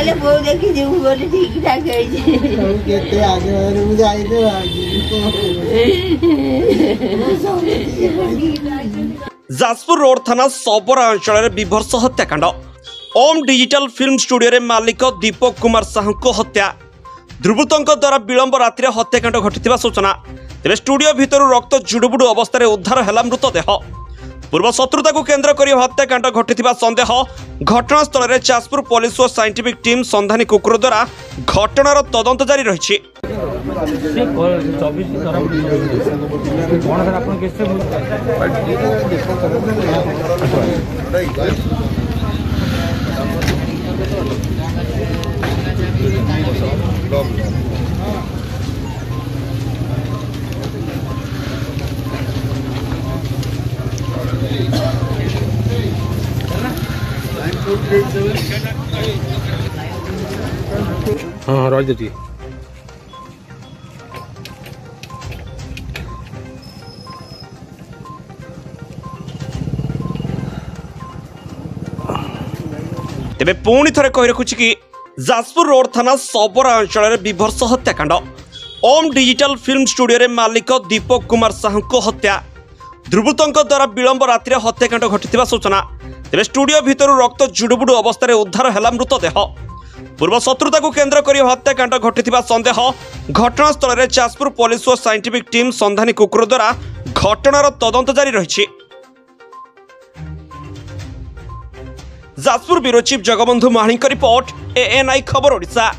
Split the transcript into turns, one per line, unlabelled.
कहले बो देखी जीव बोले ठीक ठाक है
केते आगे वाले मुझे आई दे
जाजपुर रोड थाना सबरा अंचल विभत्स हत्याकांड ओम डिजिटल फिल्म स्टूडियो रे मालिक दीपक कुमार साहू को हत्या दुर्बृत्तों द्वारा विलंब राति हत्याकांड घटी सूचना तेज स्टूडियो भितर रक्त जुड़ुबुड़ु अवस्था उद्धार है मृतदेह पूर्व शत्रुता को केन्द्र कर हत्याकांड घटी सन्देह घटनास्थल में जाजपुर पुलिस और साइंटिफिक टीम संधानी कुकुर द्वारा घटनार तदंत जारी रही।
हाँ रह देती
तेबे पुणी थरे कहि रखुछि कि जाजपुर रोड थाना सबरा अंचल विभत्स हत्याकांड ओम डिजिटल फिल्म स्टूडियो रे मालिक दीपक कुमार साहू को हत्या दुर्बृत्तों द्वारा विलंब राति हत्याकांड घटी सूचना तेज स्टूडियो भितर रक्त जुड़ुबुड़ु अवस्था उद्धार है मृतदेह पूर्व शत्रुता को केन्द्र कर हत्याकांड घटी सन्देह घटनास्थल में जाजपुर पुलिस और साइंटिफिक टीम संधानी कुकुर द्वारा घटनार तदंत जारी रही। Jajpur bureau chief Jagabandhu Mahani report ANI खबर ओडिशा।